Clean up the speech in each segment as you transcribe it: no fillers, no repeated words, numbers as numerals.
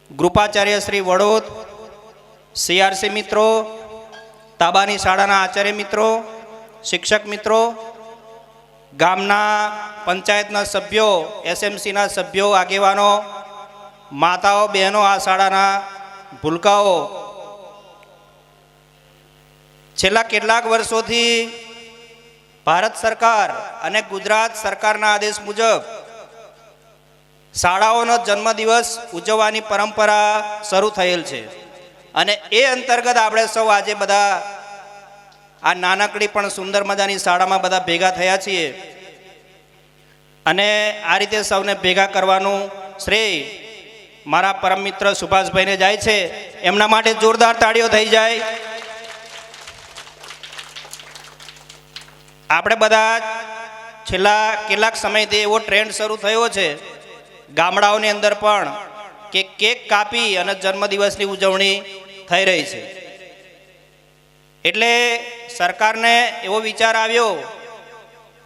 ગૃપાચાર્ય Shri Vadod, CRC મિત્રો, તાબાની શાળાના આચાર્ય મિત્રો, શિક્ષક મિત્રો, ગામના પંચાયતના સભ્યો, એસએમસીના સભ્યો, આગેવાનો, માતાઓ, બહેનો, આ શાળાના ભૂલકાઓ, છેલ્લા કેટલાક વર્ષોથી ભારત સરકાર અને ગુજરાત સરકારના આદેશ મુજબ શાળાઓનો જન્મદિવસ ઉજવવાની પરંપરા શરૂ થયેલ છે અને એ અંતર્ગત આપણે સૌ આજે બધા આ નાનકડી પણ સુંદર મજાની શાળામાં બધા ભેગા થયા છીએ અને આ રીતે સૌને ભેગા કરવાનું શ્રેય મારા પરમ મિત્ર સુભાષભાઈને જાય છે. એમના માટે જોરદાર તાળીઓ થઈ જાય. આપણે બધા છેલ્લા કેટલાક સમયથી એવો ટ્રેન્ડ શરૂ થયો છે ગામડાઓની અંદર પણ કે કેક કાપી અને જન્મદિવસની ઉજવણી થઈ રહી છે. એટલે સરકારને એવો વિચાર આવ્યો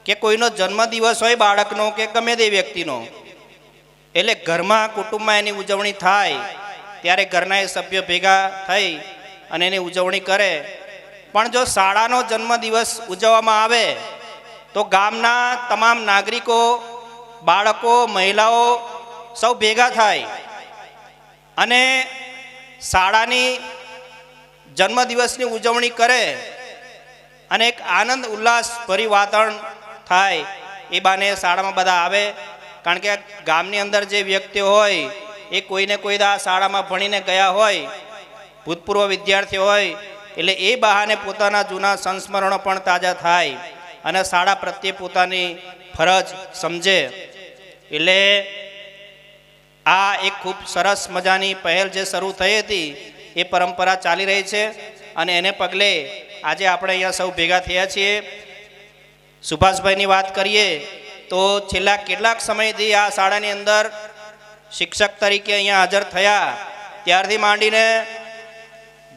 કે કોઈનો જન્મદિવસ હોય બાળકનો કે ગમે તે વ્યક્તિનો, એટલે ઘરમાં કુટુંબમાં એની ઉજવણી થાય ત્યારે ઘરના એ સભ્યો ભેગા થઈ અને એની ઉજવણી કરે. પણ જો શાળાનો જન્મદિવસ ઉજવવામાં આવે તો ગામના તમામ નાગરિકો, બાળકો, મહિલાઓ સૌ ભેગા થાય અને શાળાની જન્મદિવસની ઉજવણી કરે અને એક આનંદ ઉલ્લાસ ભરી વાતાવરણ થાય. એ બાને શાળામાં બધા આવે, કારણ કે ગામની અંદર જે વ્યક્તિઓ હોય એ કોઈને કોઈ આ શાળામાં ભણીને ગયા હોય, ભૂતપૂર્વ વિદ્યાર્થીઓ હોય, એટલે એ બહાને પોતાના જૂના સંસ્મરણો પણ તાજા થાય અને શાળા પ્રત્યે પોતાની ફરજ સમજે. એટલે આ એક ખૂબ સરસ મજાની પહેલ જે શરૂ થઈ હતી એ પરંપરા ચાલી રહી છે અને એને પગલે આજે આપણે અહીંયા સૌ ભેગા થયા છીએ. સુભાષભાઈની વાત કરીએ તો છેલ્લા કેટલાક સમયથી આ શાળાની અંદર શિક્ષક તરીકે અહીંયા હાજર થયા ત્યારથી માંડીને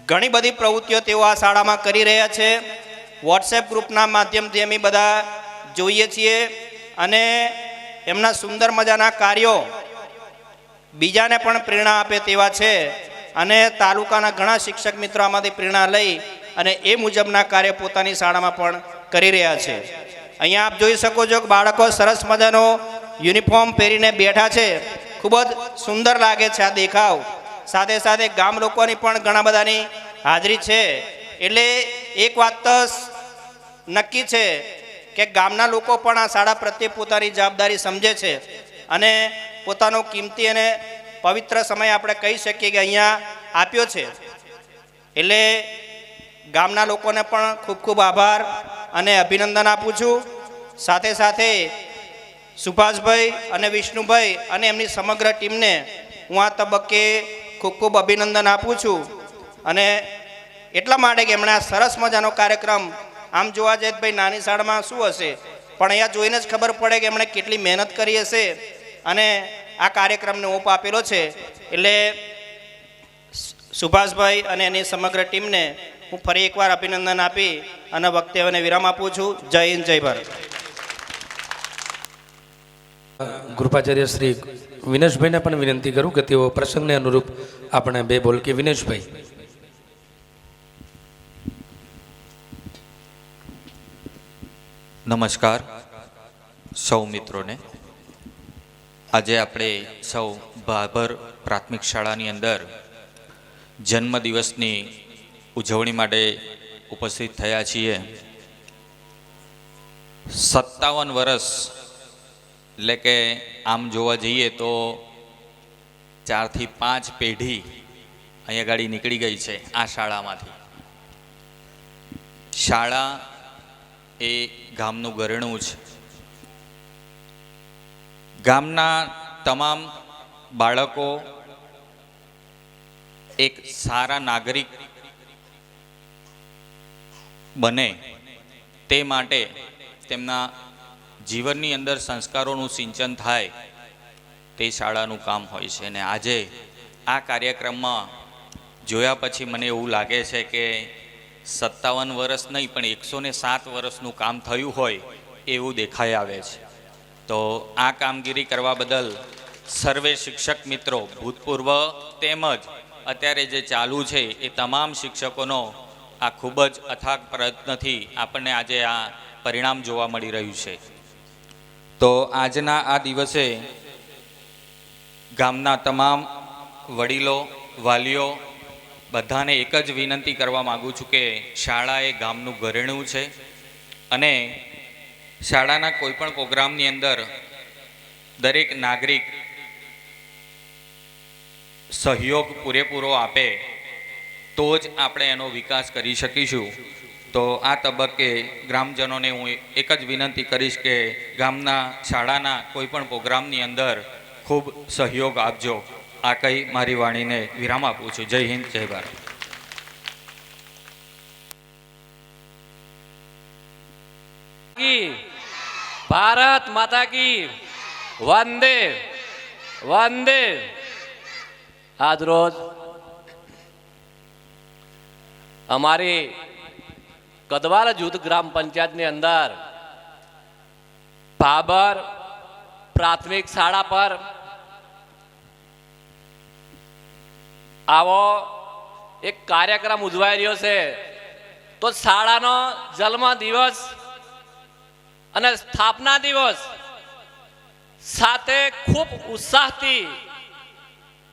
ઘણી બધી પ્રવૃત્તિઓ તેઓ આ શાળામાં કરી રહ્યા છે. વોટ્સએપ ગ્રુપના માધ્યમથી અમે બધા જોઈએ છીએ અને એમના સુંદર મજાના કાર્યો બીજાને પણ પ્રેરણા આપે તેવા છે અને તાલુકાના ઘણા શિક્ષક મિત્રો આમાંથી પ્રેરણા લઈ અને એ મુજબના કાર્ય પોતાની શાળામાં પણ કરી રહ્યા છે. અહીંયા આપ જોઈ શકો છો કે બાળકો સરસ મજાનો યુનિફોર્મ પહેરીને બેઠા છે. ખૂબ જ સુંદર લાગે છે આ દેખાવ. સાથે સાથે ગામ લોકોની પણ ઘણા બધાની હાજરી છે. એટલે એક વાત તો નક્કી છે કે ગામના લોકો પણ આ શાળા પ્રત્યે પોતાની જવાબદારી સમજે છે અને પોતાનો કિંમતી અને પવિત્ર સમય આપણે કહી શકીએ કે અહીંયા આપ્યો છે. એટલે ગામના લોકોને પણ ખૂબ ખૂબ આભાર અને અભિનંદન આપું છું. સાથે સાથે સુભાષભાઈ અને વિષ્ણુભાઈ અને એમની સમગ્ર ટીમને હું આ તબક્કે ખૂબ ખૂબ અભિનંદન આપું છું. અને એટલા માટે કે એમણે આ સરસ મજાનો કાર્યક્રમ, આમ જોવા જઈએ ભાઈ નાની શાળામાં શું હશે, પણ અહીંયા જોઈને જ ખબર પડે કે એમણે કેટલી મહેનત કરી હશે અને આ કાર્યક્રમને ઓપ આપેલો છે. એટલે સુભાષભાઈ અને એની સમગ્ર ટીમને હું ફરી એકવાર અભિનંદન આપી અને વક્તવ્યને વિરામ આપું છું. જય હિન્દ, જય ભારત. ગૃપાચાર્ય શ્રી વિનેશભાઈને પણ વિનંતી કરું કે તેઓ પ્રસંગને અનુરૂપ આપણે બે બોલ કે. વિનેશભાઈ. નમસ્કાર સૌ મિત્રોને. આજે આપણે સૌ ભાભર પ્રાથમિક શાળાની અંદર જન્મદિવસની ઉજવણી માટે ઉપસ્થિત થયા છીએ. 57 વર્ષ એટલે કે આમ જોવા જઈએ તો 4 થી 5 પેઢી અહીંયા ગાડી નીકળી ગઈ છે આ શાળામાંથી. શાળા એ ગામનું ઘરેણું છે. ગામના તમામ બાળકો એક સારા નાગરિક બને તે માટે તેમના જીવનની અંદર સંસ્કારોનું સિંચન થાય તે શાળાનું કામ હોય છે. અને આજે આ કાર્યક્રમમાં જોયા પછી મને એવું લાગે છે કે 57 વર્ષ નહીં પણ 107 વર્ષનું કામ થયું હોય એવું દેખાઈ આવે છે. તો આ કામગીરી કરવા બદલ સર્વે શિક્ષક મિત્રો ભૂતપૂર્વ તેમજ અત્યારે જે ચાલુ છે એ તમામ શિક્ષકોનો આ ખૂબ જ અથાગ પ્રયત્નથી આપણને આજે આ પરિણામ જોવા મળી રહ્યું છે. તો આજના આ દિવસે ગામના તમામ વડીલો વાલીઓ બધાને એક જ વિનંતી કરવા માગું છું કે શાળા એ ગામનું ઘરેણું છે અને શાળાના કોઈપણ પ્રોગ્રામની અંદર દરેક નાગરિક સહયોગ પૂરેપૂરો આપે તો જ આપણે એનો વિકાસ કરી શકીશું. તો આ તબક્કે ગ્રામજનોને હું એક જ વિનંતી કરીશ કે ગામના શાળાના કોઈપણ પ્રોગ્રામની અંદર ખૂબ સહયોગ આપજો. આ કહી મારી વાણીને વિરામ આપું છું. જય હિન્દ, જય ભારત. ભારત માતા કી વંદે વંદે. આજ રોજ અમારી કદવાલ જૂથ ગ્રામ પંચાયતની અંદર ભાબર પ્રાથમિક શાળા પર આવો એક કાર્યક્રમ ઉજવાઈ રહ્યો છે. તો શાળાનો જન્મ દિવસ અને સ્થાપના દિવસ સાથે ખૂબ ઉત્સાહથી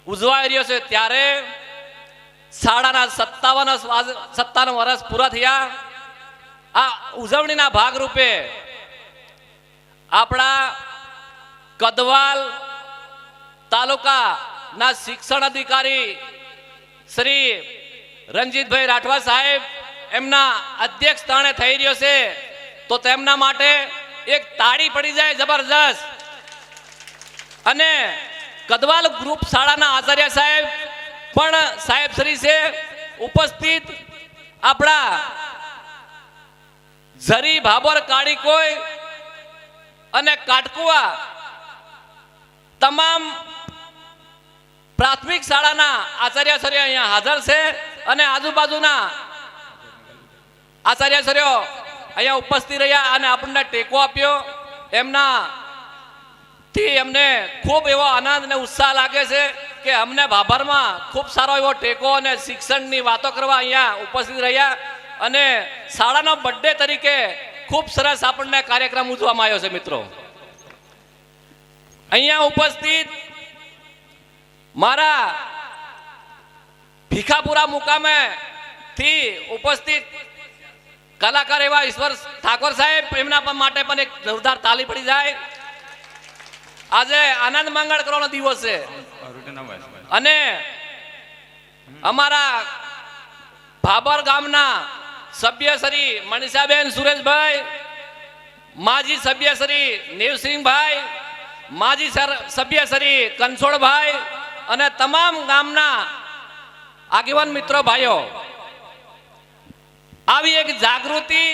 ઉજવાઈ રહ્યો છે. ત્યારે શાળાના 57 વર્ષ પૂરા થયા. આ ઉજવણીના ભાગરૂપે આપણા કદવાલ તાલુકાના શિક્ષણ અધિકારી શ્રી રણજીતભાઈ રાઠવા સાહેબ એમના અધ્યક્ષ સ્થાને થઈ રહ્યો છે. તો તેમના માટે એક તાળી પડી જાય જબરજસ્ત. અને કદવાલ ગ્રુપ શાળાના આચાર્ય સાહેબ પણ સાહેબ શ્રી છે ઉપસ્થિત. આપણા ઝરી ભાબર કાળીકોઈ અને કાટકુવા તમામ પ્રાથમિક શાળાના આચાર્યશ્રીઓ અહીંયા હાજર છે અને આજુબાજુના આચાર્યશ્રીઓ અહીંયા ઉપસ્થિત રહ્યા અને આપણને ટેકો આપ્યો. એમના થી અમને ખૂબ એવો આનંદ અને ઉત્સાહ લાગે છે કે અમને ભાભરમાં ખૂબ સારો એવો ટેકો અને શિક્ષણની વાતો કરવા અહીંયા ઉપસ્થિત રહ્યા. અને શાળાનો બર્થડે તરીકે ખૂબ સરસ આપણને કાર્યક્રમ ઉજવવામાં આવ્યો છે. મિત્રો અહીંયા ઉપસ્થિત મારા ભીખાપુરા મુકામે થી ઉપસ્થિત કલાકાર એવા ઈશ્વર ઠાકોર સાહેબ એમના માટે પણ એક જોરદાર તાળી પડી જાય. આજે આનંદ મંગળ કરવાનો દિવસ છે અને અમારા ભાબર ગામના સભ્ય શ્રી મનીષાબેન સુરેશભાઈ, માજી સભ્ય શ્રી નેવસિંહભાઈ, માજી સભ્ય શ્રી કનસોળભાઈ અને તમામ ગામના આગેવાન મિત્રો ભાઈઓ, આવી એક જાગૃતિ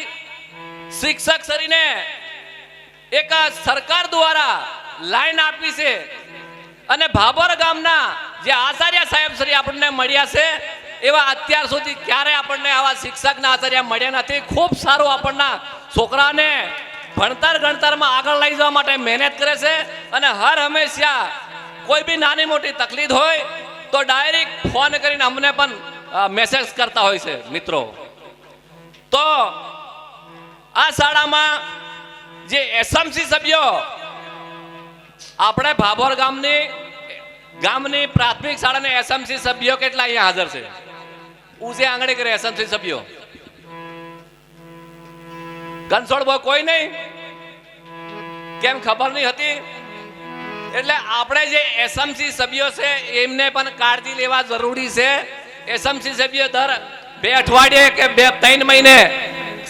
શિક્ષક શ્રીને એક સરકાર દ્વારા લાઈન આપી છે. અને ભાબર ગામના જે આચાર્ય સાહેબ શ્રી આપણને મળ્યા છે એવા અત્યાર સુધી ક્યારે આપણને આવા શિક્ષકના આચાર્ય મળ્યા નથી. ખૂબ સારું આપણના છોકરાને ભણતર ગણતરમાં આગળ લઈ જવા માટે મહેનત કરે છે અને હર હંમેશા કોઈ બી નાની મોટી તકલીફ હોય તો ડાયરેક્ટ ફોન કરીને અમને પણ મેસેજ કરતા હોય છે. મિત્રો તો આ શાળામાં જે એસએમસી સભ્યો આપણે ભાભોર ગામની પ્રાથમિક શાળાના એસએમસી સભ્યો કેટલા અહીંયા હાજર છે? ઉસે આંગણે કરે એસએમસી સભ્યો કનસોળ બોય કોઈ નહીં? કેમ ખબર નહીં હતી? એટલે આપણે જે એસએમસી સભ્યો છે એમને પણ કાળજી લેવા જરૂરી છે. એસએમસી સભ્યો દર 2 અઠવાડિયે કે 3 મહિને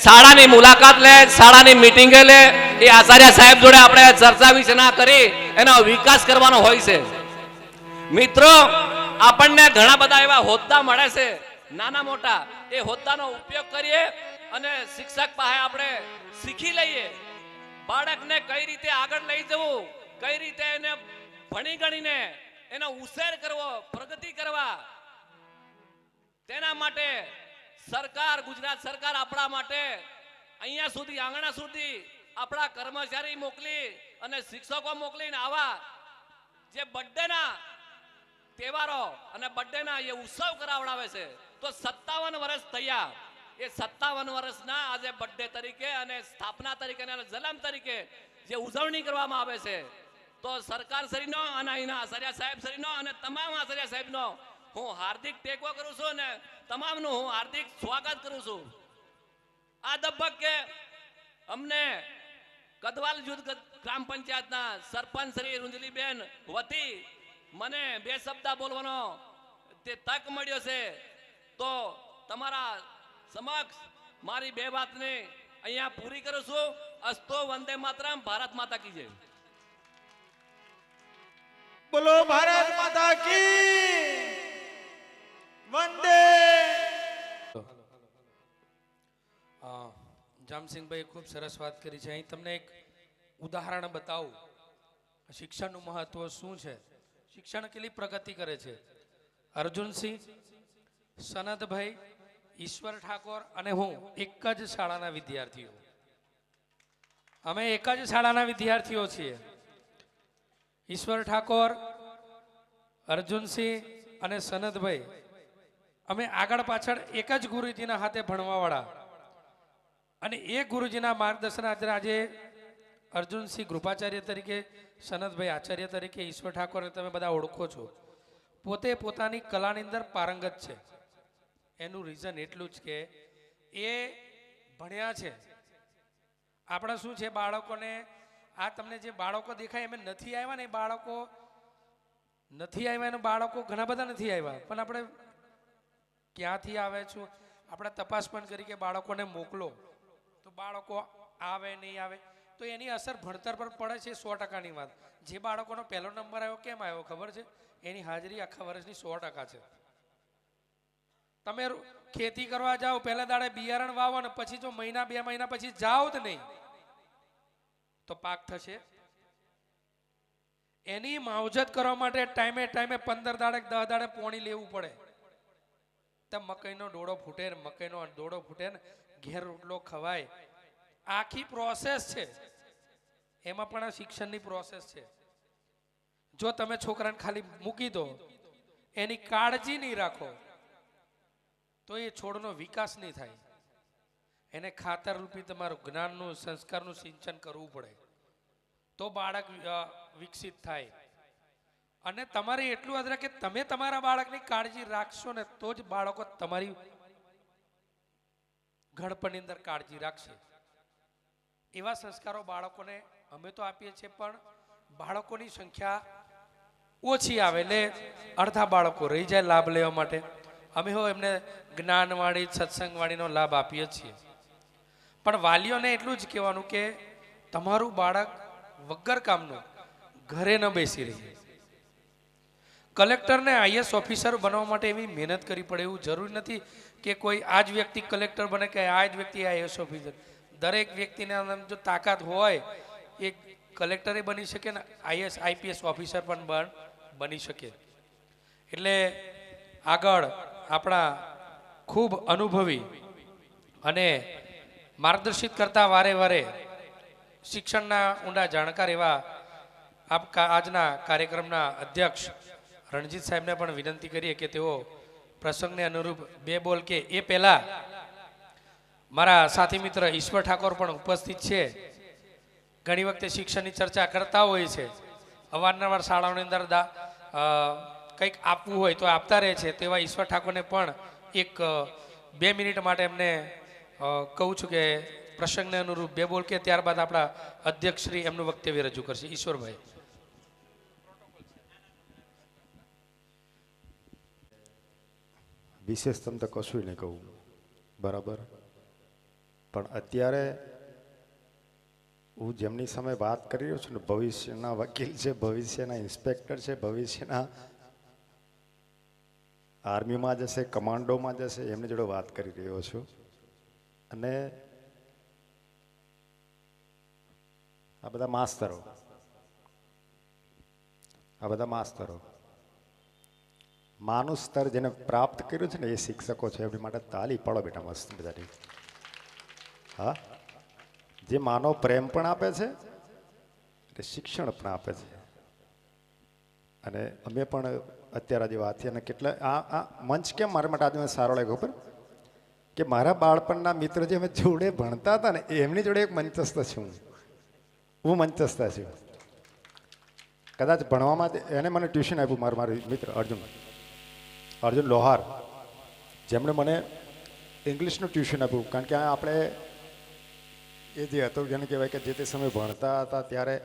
શાળાની મુલાકાત લે, શાળાની મીટિંગ લે. એ આચાર્ય સાહેબ જોડે આપણે ચર્ચા વિચારણા કરી એનો વિકાસ કરવાનો હોય છે. મિત્રો આપણને ઘણા બધા એવા હોદ્દા મળે છે નાના મોટા. એ હોદ્દાનો ઉપયોગ કરીએ અને શિક્ષક પાસે આપણે શીખી લઈએ બાળકને કઈ રીતે આગળ લઈ જવું, કઈ રીતે એને ભણી ગણીને એનો ઉછેર કરવો, પ્રગતિ કરવા. તેના માટે સરકાર, ગુજરાત સરકાર આપણા માટે અહીંયા સુધી આંગણા સુધી આપણા કર્મચારી મોકલી અને શિક્ષકો મોકલીને આવા જે બર્થડેના તહેવારો અને બર્થડેના એ ઉત્સવ કરાવડાવે છે, તો 57 વર્ષ થયા. એ 57 વર્ષના આજે બર્થડે તરીકે અને સ્થાપના તરીકે અને જન્મ તરીકે જે ઉજવણી કરવામાં આવે છે, તો સરકાર શ્રીનો અને અહીંના આચાર્ય સાહેબ શ્રીનો અને તમામ આચાર્ય સાહેબનો હું હાર્દિક ટેકો કરું છું અને તમામનું હું હાર્દિક સ્વાગત કરું છું. આ તબક્કે અમને કદવાલ જૂથ ગ્રામ પંચાયતના સરપંચ શ્રી રૂંજલીબેન વતી મને 2 શબ્દ બોલવાનો તે તક મળ્યો છે, તો તમારા સમક્ષ મારી 2 વાતને અહીંયા પૂરી કરું છું. અસ્તો વંદે માતરમ. ભારત માતા કી જય. બોલો ભારત માતા કી વંદે. જામસિંહભાઈ ખૂબ સરસ વાત કરી છે. અહીં તમને એક ઉદાહરણ બતાવું, શિક્ષણનું મહત્વ શું છે, શિક્ષણ કેટલી પ્રગતિ કરે છે. અર્જુનસિંહ, સનદભાઈ, ઈશ્વર ઠાકોર અને હું એક જ શાળાના વિદ્યાર્થીઓ. અમે એક જ શાળાના વિદ્યાર્થીઓ છીએ. ઈશ્વર ઠાકોર, અર્જુનસિંહ અને સનદભાઈ અમે આગળ પાછળ એક જ ગુરુજીના હાથે ભણવાવાળા, અને એ ગુરુજીના માર્ગદર્શન આજે અર્જુનસિંહ કૃપાચાર્ય તરીકે, સનદભાઈ આચાર્ય તરીકે, ઈશ્વર ઠાકોરને તમે બધા ઓળખો છો. પોતે પોતાની કલાની અંદર પારંગત છે. એનું રીઝન એટલું જ કે એ ભણ્યા છે. આપણે શું છે, બાળકોને આ તમને જે બાળકો દેખાય એમ નથી આવ્યા ને, એ બાળકો નથી આવ્યા ને, બાળકો ઘણા બધા નથી આવ્યા, પણ આપણે ક્યાંથી આવે છું આપણે તપાસ પણ કરી કે બાળકોને મોકલો તો બાળકો આવે નહીં આવે, તો એની અસર ભણતર પર પડે છે. 100%ની વાત. જે બાળકોનો પહેલો નંબર આવ્યો કેમ આવ્યો ખબર છે? એની હાજરી આખા વર્ષની 100% છે. તમે ખેતી કરવા જાઓ, પહેલા દાડે બિયારણ વાવો ને પછી જો મહિના 2 મહિના પછી જાઓ જ નહીં તો પાક થશે? એની માવજત કરવા માટે ટાઈમે ટાઈમે 15 દાડે 10 દાડે પોણી લેવું પડે. તો મકઈનો ડોડો ફૂટે ને, મકઈનો ડોડો ફૂટે ને ઘેર રોટલો ખવાય. આખી પ્રોસેસ છે. એમાં પણ આ શિક્ષણની પ્રોસેસ છે. જો તમે છોકરાને ખાલી મૂકી દો, એની કાળજી નહીં રાખો, તો એ છોડનો વિકાસ નહીં થાય. એને ખાતર રૂપી તમારું જ્ઞાનનું, સંસ્કારનું સિંચન કરવું પડે, તો બાળક વિકસિત થાય. અને તમારે એટલું યાદ રાખે કે તમે તમારા બાળકની કાળજી રાખશો ને તો જ બાળકો તમારી ઘડપણની અંદર કાળજી રાખશે. એવા સંસ્કારો બાળકોને અમે તો આપીએ છીએ, પણ બાળકોની સંખ્યા ઓછી આવે એટલે અડધા બાળકો રહી જાય લાભ લેવા માટે. અમે હો એમને જ્ઞાનવાળી, સત્સંગવાળીનો લાભ આપીએ છીએ. પણ વાલીઓને એટલું જ કહેવાનું કે તમારું બાળક વગર કામનું ઘરે ન બેસી રહે. કલેક્ટરને આઈએસ ઓફિસર બનવા માટે એવી મહેનત કરવી પડે એવું જરૂરી નથી કે કોઈ આ જ વ્યક્તિ કલેક્ટર બને કે આ જ વ્યક્તિ આઈએસ ઓફિસર. દરેક વ્યક્તિને જો તાકાત હોય એ કલેક્ટરે બની શકે ને આઈએસ આઈપીએસ ઓફિસર પણ બની શકે. એટલે આગળ આપણા ખૂબ અનુભવી અને માર્ગદર્શિત કરતા વારે વારે શિક્ષણના ઊંડા જાણકાર એવા આજના કાર્યક્રમના અધ્યક્ષ રણજીત સાહેબને પણ વિનંતી કરીએ કે તેઓ પ્રસંગને અનુરૂપ 2 બોલ કે. એ પહેલા મારા સાથી મિત્ર ઈશ્વર ઠાકોર પણ ઉપસ્થિત છે. ઘણી વખતે શિક્ષણની ચર્ચા કરતા હોય છે, અવારનવાર શાળાઓની અંદર કંઈક આપવું હોય તો આપતા રહે છે. તેવા ઈશ્વર ઠાકોરને પણ એક 2 મિનિટ માટે એમને કહું છું કે પ્રસંગને અનુરૂપ 2 બોલ કે. ત્યારબાદ આપણા અધ્યક્ષ શ્રી એમનું વક્તવ્ય રજૂ કરશે. ઈશ્વરભાઈ. વિશેષ તમને કશું નહીં કહું, બરાબર, પણ અત્યારે હું જેમની સામે વાત કરી રહ્યો છું ને, ભવિષ્યના વકીલ છે, ભવિષ્યના ઇન્સ્પેક્ટર છે, ભવિષ્યના આર્મીમાં જશે, કમાન્ડોમાં જશે, એમની જોડે વાત કરી રહ્યો છું. અને આ બધા માસ્તરો માનું સ્તર જેને પ્રાપ્ત કર્યું છે ને એ શિક્ષકો છે. એમની માટે તાલી પાડો બેટા, મસ્ત બધાની. હા, જે માનવ પ્રેમ પણ આપે છે એટલે શિક્ષણ પણ આપે છે. અને અમે પણ અત્યારે આજે વાત થઈ અને કેટલા આ મંચ કેમ મારા માટે આજે મને સારો લાગ્યો ખબર કે મારા બાળપણના મિત્ર જે અમે જોડે ભણતા હતા ને એમની જોડે એક મંચસ્થ છું હું મંચસ્થ છું. કદાચ ભણવામાં એને મને ટ્યુશન આપ્યું મારી મિત્ર અર્જુન લોહાર, જેમણે મને ઇંગ્લિશનું ટ્યુશન આપ્યું. કારણ કે આપણે એ જે હતો જેને કહેવાય કે જે તે સમયે ભણતા હતા ત્યારે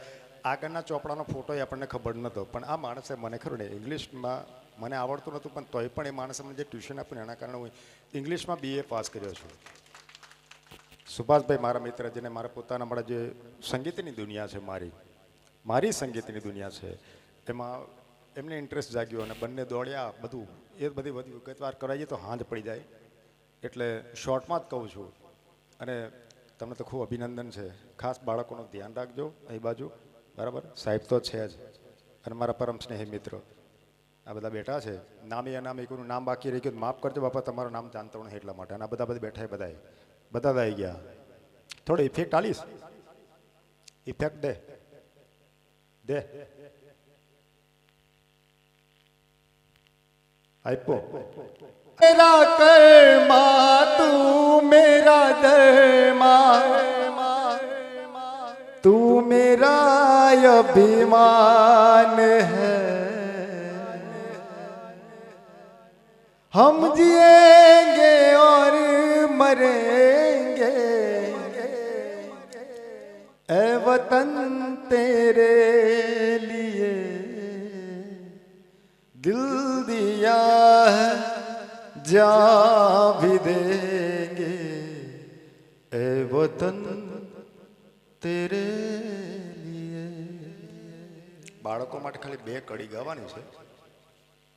આગળના ચોપડાનો ફોટો આપણને ખબર નહોતો, પણ આ માણસે મને ખરું ને ઇંગ્લિશમાં મને આવડતું નહોતું, પણ તોય પણ એ માણસે મને જે ટ્યુશન આપ્યું ને એના કારણે હું ઇંગ્લિશમાં BA પાસ કર્યો છું. સુભાષભાઈ મારા મિત્ર, જેને મારા પોતાના મારા જે સંગીતની દુનિયા છે, મારી સંગીતની દુનિયા છે, એમાં એમને ઇન્ટરેસ્ટ જાગ્યો અને બંને દોડ્યા. બધું એ બધી વિગતવાર કરાવીએ તો હાંજ પડી જાય, એટલે શોર્ટમાં જ કહું છું. અને તમને તો ખૂબ અભિનંદન છે. ખાસ બાળકોનું ધ્યાન રાખજો અહીં બાજુ, બરાબર? સાહેબ તો છે જ, અને મારા પરમ સ્નેહી મિત્રો આ બધા બેઠા છે. નામે અનામે કોઈનું નામ બાકી રહી ગયું માફ કરજો બાપા, તમારું નામ જાણતો નહીં એટલા માટે. અને આ બધા બેઠા બધા આવી ગયા. થોડો ઇફેક્ટ આલીશ, ઇફેક્ટ દે આપ્યો. મેરા કર્મા તું મેરા ધર્મા તું મેરા અભિમાન હૈ, हम जिएंगे और मरेंगे ए वतन तेरे लिए दिल दिया है जान भी देंगे ए वतन तेरे लिए. બાળકો માટે ખાલી 2 કડી ગાવાની છે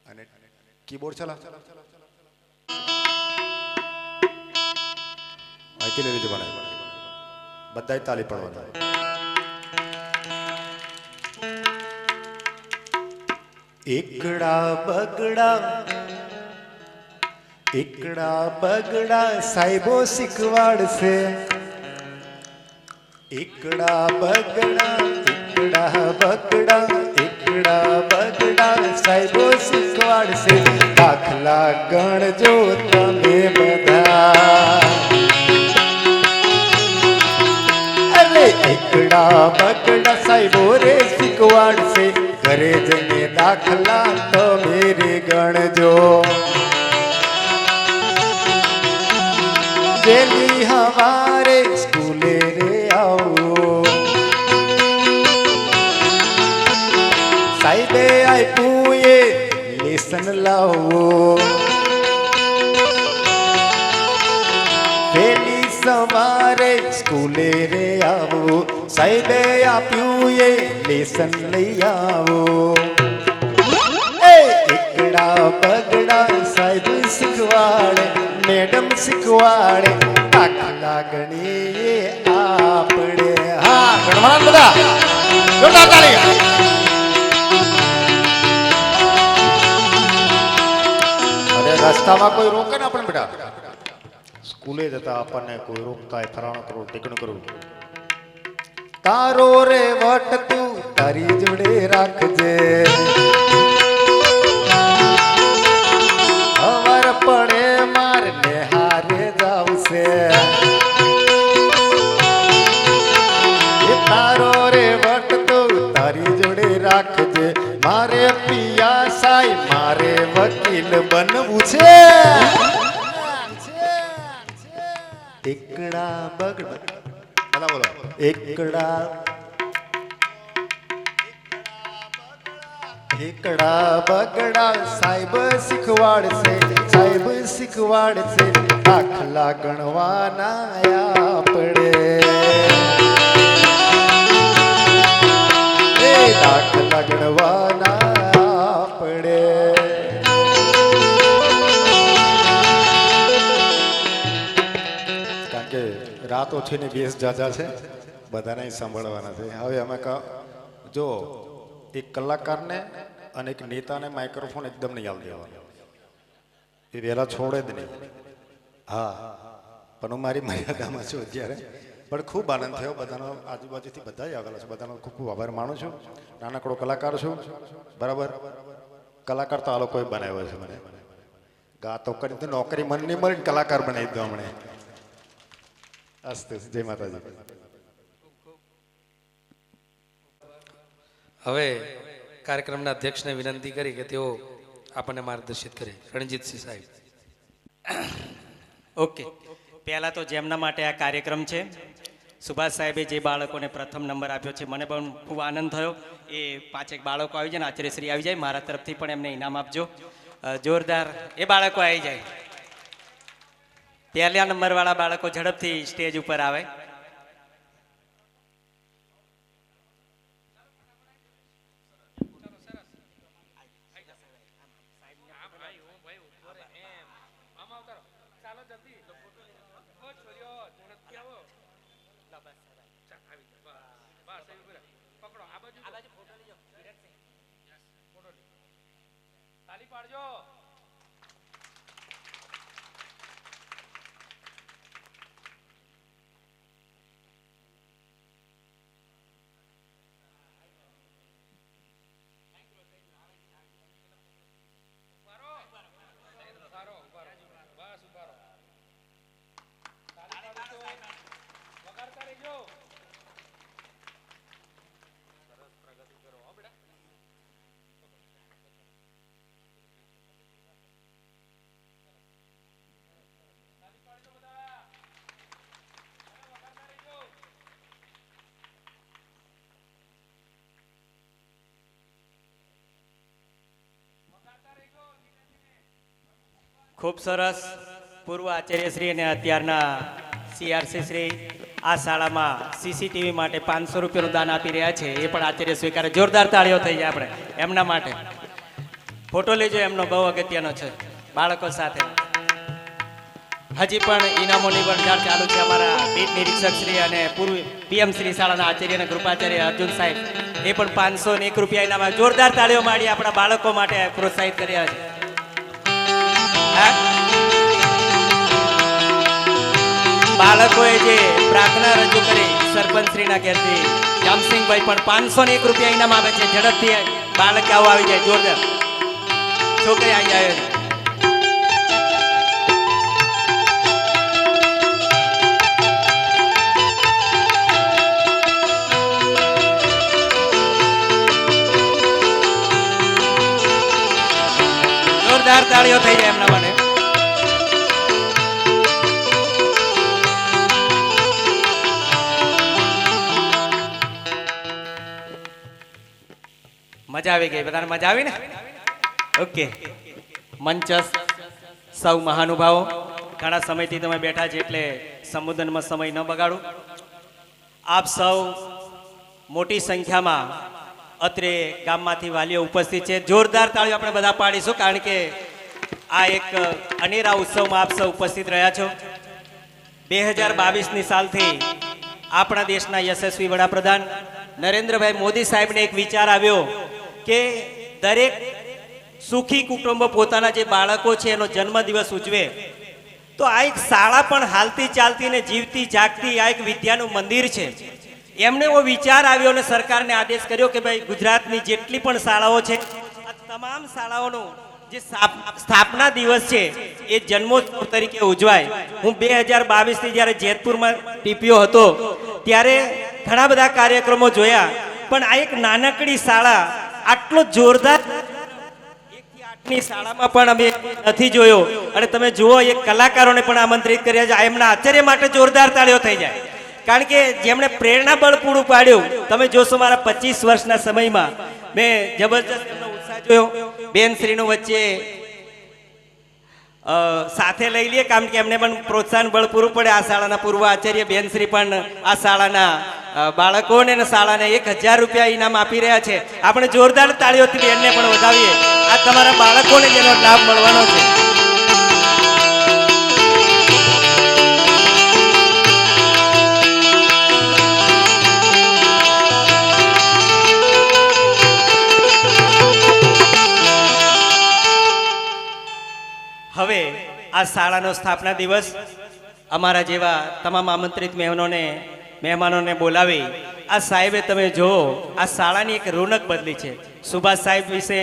અને કીબોર્ડ ચલા આઈથી લઈ જવાના, બધાય તાલી પડવાના. એકડા બગડા સાહેબો શીખવાડશે. એકડા બગડા સાહેબો શીખવાડશે. દાખલા ગણજો તમે બધા. અરે એકડા બગડા સાહેબો રે શીખવાડશે. ઘરે જઈને દાખલા તમે રે ગણજો. વેલી હવારે સ્કૂલે રે આવો, સાહેબે આપ્યું એ લેસન લાવો. વેલી સવારે સ્કૂલે રે આવો, સાહેબે આપ્યું એ લેસન લઈ આવો. એકડા બગડા સાહેબ શીખવાડે, મેડમ શીખવાડે. દાખલા ગણીએ આપણે. હા, ગણવાના બધા જોરદાર તાળી. અરે રસ્તામાં કોઈ રોકે ને આપણે બેટા, સ્કૂલે જતા આપણને કોઈ રોકતા હોય ફરાણું કરવું ટીકણું કરવું. તારો રે વટ તું તારી જોડે રાખજે. અવર પડે મારને હારે જાવશે. તારો રે વટ તું તારી જોડે રાખજે. મારે પિયાસાઈ મારે વકીલ બનવું છે. એકડા બગડા બોલો. એકડા બગડા સાહેબ શીખવાડશે. દાખલા ગણવાના આપણે. દાખલા ગણવાના આપણે. કારણ કે રાત ઓછી ને બેસ જાજા છે, બધાને સાંભળવાના છે. હવે અમે જો એક કલાકારને અને એક નેતાને માઇક્રોફોન એકદમ નહીં આવડી દેવાનો, એ વહેલા છોડે જ નહીં. હા, પણ હું મારી મર્યાદામાં છું અત્યારે. પણ ખૂબ આનંદ થયો બધાનો, આજુબાજુથી બધા જ આવેલા છે, બધાનો ખૂબ ખૂબ આભાર માનું છું. નાનકડો કલાકાર છું, બરાબર. કલાકાર તો આ લોકોએ બનાવ્યો છે મને. ગાતો કરી તો નોકરી મન નહીં મળી, કલાકાર બનાવી દો હમણે. અસ્તુ, જય માતાજી. હવે કાર્યક્રમના અધ્યક્ષને વિનંતી કરી કે તેઓ આપણને માર્ગદર્શિત કરે. રણજીતસિંહ સાહેબ. ઓકે, પહેલાં તો જેમના માટે આ કાર્યક્રમ છે, સુભાષ સાહેબે જે બાળકોને પ્રથમ નંબર આપ્યો છે, મને પણ ખૂબ આનંદ થયો. એ 5 બાળકો આવી જાય ને આચાર્યશ્રી આવી જાય, મારા તરફથી પણ એમને ઇનામ આપજો. જોરદાર એ બાળકો આવી જાય. પહેલા નંબરવાળા બાળકો ઝડપથી સ્ટેજ ઉપર આવે. ખૂબ સરસ. પૂર્વ આચાર્યશ્રી અને અત્યારના CRC શ્રી આ શાળામાં CCTV માટે 500 રૂપિયાનું દાન આપી રહ્યા છે. એ પણ આચાર્ય સ્વીકારે. જોરદાર તાળીઓ થઈ જાય આપણે એમના માટે. ફોટો લેજો એમનો, બહુ અગત્યનો છે બાળકો સાથે. હજી પણ ઇનામોની વરસાદ ચાલુ છે. અમારા બીટ નિરીક્ષક શ્રી અને પૂર્વ PM શ્રી શાળાના આચાર્ય અને કૃપાચાર્ય અર્જુન સાહેબ, એ પણ 501 રૂપિયા ઇનામ. જોરદાર તાળીઓ મારી આપણા બાળકો માટે પ્રોત્સાહિત કર્યા છે. બાળકોએ જે પ્રાર્થના રજૂ કરી સરપંચ શ્રીના ઘેરથી, જામસિંહભાઈ પણ 501 રૂપિયા ઇનામ આવે છે. ઝડપથી બાળક આવો આવી જાય. જોરદાર છોકરી આવી જાય. જોરદાર તાળીઓ થઈ જાય એમના માટે. મજા આવી ગઈ, બધાને મજા આવી ને? ઓકે, મંચસ્થ સૌ મહાનુભાવો, ઘણા સમયથી તમે બેઠા છે એટલે સંબોધનમાં સમય ન બગાડું. આપ સૌ મોટી સંખ્યામાં અત્રે ગામમાંથી વાલીઓ ઉપસ્થિત છે. જોરદાર તાળીઓ આપણે બધા પાડીશું, કારણ કે આ એક અનેરા ઉત્સવમાં આપ સૌ ઉપસ્થિત રહ્યા છો. 2022ની સાલથી આપણા દેશના યશસ્વી વડાપ્રધાન નરેન્દ્રભાઈ મોદી સાહેબને એક વિચાર આવ્યો કે દરેક સુખી કુટુંબ પોતાના જે બાળકો છે એનો જન્મદિવસ ઉજવે. તો આ એક શાળા પણ હાલતી ચાલતી ને જીવતી જાગતી આ એક વિદ્યાનું મંદિર છે. એમને એવો વિચાર આવ્યો અને સરકારને આદેશ કર્યો કે ભાઈ ગુજરાતની જેટલી પણ શાળાઓ છે આ તમામ શાળાઓનો જે સ્થાપના દિવસ છે એ જન્મોત્સવ તરીકે ઉજવાય. હું 2022થી જ્યારે જેતપુરમાં ટીપીઓ હતો ત્યારે ઘણા બધા કાર્યક્રમો જોયા, પણ આ એક નાનકડી શાળા આટલો જોરદાર 1 થી 8ની શાળામાં પણ અમે નથી જોયો. અને તમે જુઓ, એક કલાકારોને પણ આમંત્રિત કર્યા છે. એમના આચાર્ય માટે જોરદાર તાળીઓ થઈ જાય, કારણ કે જેમણે પ્રેરણા બળ પૂરું પાડ્યું. તમે જોશો મારા 25 વર્ષના સમયમાં મેં જબરજસ્ત એમનો ઉત્સાહ જોયો. બેનશ્રીનું વચ્ચે સાથે લઈ લઈએ, કારણ કે એમને પણ પ્રોત્સાહન બળ પૂરું પડે. આ શાળાના પૂર્વ આચાર્ય બેનશ્રી પણ આ શાળાના બાળકોને અને શાળાને 1000 રૂપિયા ઇનામ આપી રહ્યા છે. આપણે જોરદાર તાળીઓથી બેનને પણ વધાવીએ. આ તમારા બાળકોને જેનો લાભ મળવાનો છે. હવે આ શાળાનો સ્થાપના દિવસ અમારા જેવા તમામ આમંત્રિત મહેમાનોને મહેમાનોને બોલાવી આ સાહેબે તમે જુઓ આ શાળાની એક રોનક બદલી છે. સુભાષ સાહેબ વિશે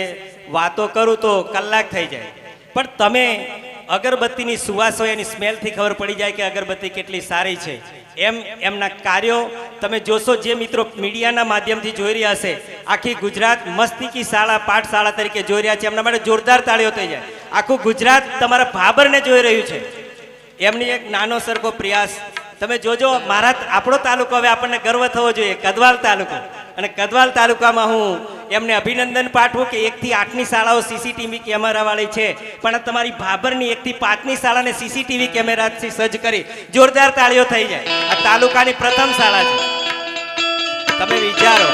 વાતો કરું તો કલાક થઈ જાય, પણ તમે અગરબત્તીની સુવાસ હોય એની સ્મેલથી ખબર પડી જાય કે અગરબત્તી કેટલી સારી છે. એમ એમના કાર્યો તમે જોશો. જે મિત્રો મીડિયાના માધ્યમથી જોઈ રહ્યા હશે, આખી ગુજરાત મસ્તીકી શાળા પાઠશાળા તરીકે જોઈ રહ્યા છે, એમના માટે જોરદાર તાળીઓ થઈ જાય. આખું ગુજરાત તમારા ભાભરને જોઈ રહ્યું છે. એમની એક નાનો સરખો પ્રયાસ તમે જોજો. આપણો તાલુકો હવે આપણને ગર્વ થવો જોઈએ, કદવાલ તાલુકો. અને કદવાલ તાલુકામાં હું એમને અભિનંદન પાઠવું કે 1 થી 8ની શાળાઓ સીસીટીવી કેમેરાવાળી છે, પણ તમારી ભાભરની 1 થી 5ની શાળાને સીસીટીવી કેમેરાથી સજ્જ કરી જોરદાર તાળીઓ થઈ જાય. આ તાલુકાની પ્રથમ શાળા છે. તમે વિચારો.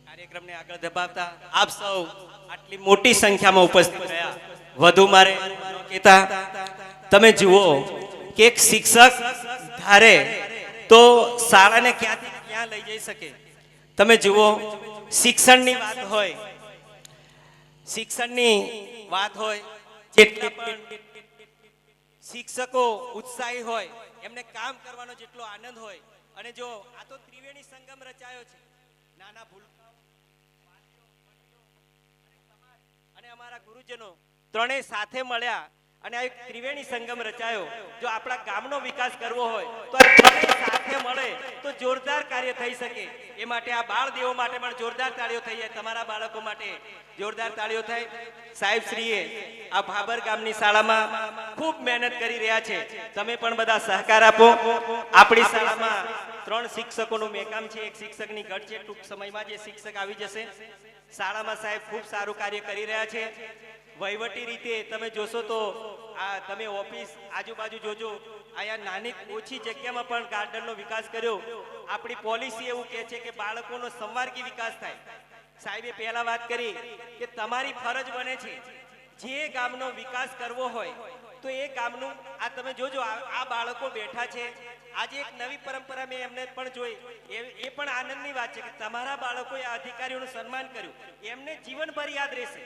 કાર્યક્રમને આગળ ધપાવતા આપ સૌ આટલી મોટી સંખ્યામાં ઉપસ્થિત રહ્યા. વધુ મારે કહેતા તમે જુઓ કે એક શિક્ષક ધારે તો શાળાને ક્યાંથી ક્યાં લઈ જઈ શકે. તમે જુઓ, શિક્ષણની વાત હોય, જેટલા પણ શિક્ષકો ઉત્સાહી હોય, એમને કામ કરવાનો જેટલો આનંદ હોય, અને જો આ તો ત્રિવેણી સંગમ રચાયો છે. નાના ભૂલકાઓ અને અમારા ગુરુજનો ત્રણેય સાથે મળ્યા અને આ એક ત્રિવેણી સંગમ રચાયો. જો આપણા ગામનો વિકાસ કરવો હોય તો આ ત્રણેય સાથે મળે તો જોરદાર કાર્ય થઈ શકે. એ માટે આ બાળ દેવો માટે પણ જોરદાર તાળીઓ થઈ જાય. તમારા બાળકો માટે જોરદાર તાળીઓ થાય. સાહેબ શ્રીએ આ ભાભર ગામની શાળામાં ખૂબ મહેનત કરી રહ્યા છે. તમે પણ બધા સહકાર આપો. આપણી શાળામાં 3 શિક્ષકોનું મેકામ છે. એક શિક્ષકની ઘટ છે. ટૂંક સમયમાં જે શિક્ષક આવી જશે. શાળામાં સાહેબ ખૂબ સારું કાર્ય કરી રહ્યા છે. વહીવટી રીતે તમે જોશો તો આ તમે ઓફિસ આજુબાજુ જોજો. અહીંયા નાની ઓછી જગ્યામાં પણ ગાર્ડનનો વિકાસ કર્યો. આપણી પોલિસી એવું કહે છે કે બાળકોનો સંવાર્ગી વિકાસ થાય. સાહેબે પહેલા વાત કરી કે તમારી ફરજ બને છે જે ગામનો વિકાસ કરવો હોય તો એ ગામનું આ તમે જોજો. આ બાળકો બેઠા છે. આજે એક નવી પરંપરા મેં એમને પણ જોઈ. એ પણ આનંદની વાત છે કે તમારા બાળકોએ આ અધિકારીઓનું સન્માન કર્યું. એમને જીવનભર યાદ રહેશે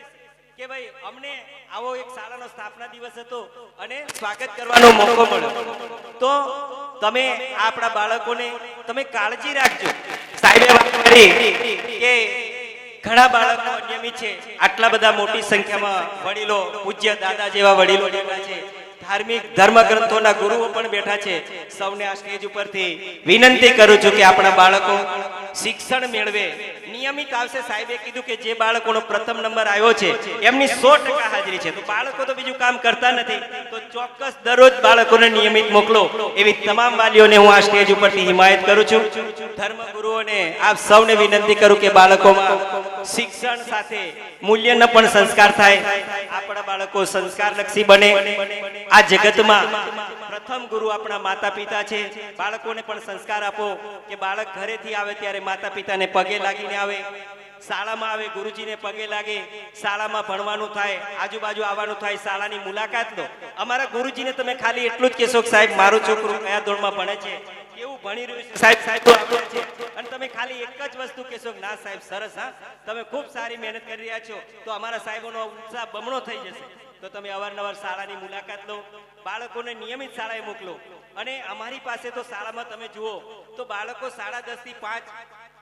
કે ભાઈ અમને આવો એક શાળાનો સ્થાપના દિવસ હતો અને સ્વાગત કરવાનો મોકો મળ્યો. તો તમે આપણા બાળકોને તમે કાળજી રાખજો. સાહેબે વાત કરી કે ઘણા બાળકો અનિયમિત છે. આટલા બધા મોટી સંખ્યામાં વડીલો, પૂજ્ય દાદા જેવા વડીલો બેઠા છે. ધાર્મિક ધર્મ ગ્રંથોના ગુરુઓ પણ બેઠા છે. સૌને આ સ્ટેજ ઉપરથી વિનંતી કરું છું કે આપણા બાળકો શિક્ષણ મેળવે, નિયમિત આવશે. સાહેબે કીધું કે જે બાળકોનો પ્રથમ નંબર આવ્યો છે એમની 100% હાજરી છે. તો બાળકો તો બીજું કામ કરતા નથી, તો ચોક્કસ દરરોજ બાળકોને નિયમિત મોકલો. એવી તમામ વાલીઓને હું આ સ્ટેજ ઉપરથી હિમાયત કરું છું. ધર્મ ગુરુઓને આપ સૌને વિનંતી કરું કે બાળકોમાં શિક્ષણ સાથે મૂલ્યનો પણ સંસ્કાર થાય. આપણા બાળકો સંસ્કારલક્ષી બને. આ જગતમાં પ્રથમ ગુરુ આપણા માતા પિતા છે. બાળકોને પણ સંસ્કાર આપો કે બાળક ઘરેથી આવે ત્યારે માતા પિતાને પગે લાગીને આવે, શાળામાં આવે ગુરુજીને પગે લાગે, શાળામાં ભણવાનું થાય, આજુબાજુ આવવાનું થાય, શાળાની મુલાકાત લો. અમારા ગુરુજીને તમે ખાલી એટલું જ કહેશો કે સાહેબ મારું છોકરું કયા ધોરણમાં ભણે છે, કેવું ભણી રહ્યું છે, સાહેબ સાહેબ તો આપણે છે. અને તમે ખાલી એક જ વસ્તુ કહેશો કે ના સાહેબ સરસ, હા તમે ખૂબ સારી મહેનત કરી રહ્યા છો, તો અમારા સાહેબોનો ઉત્સાહ બમણો થઈ જશે. તો તમે અવારનવાર શાળાની મુલાકાત લો, બાળકોને નિયમિત શાળાએ મોકલો. અને અમારી પાસે તો શાળામાં તમે જુઓ તો બાળકો 10:30 થી 5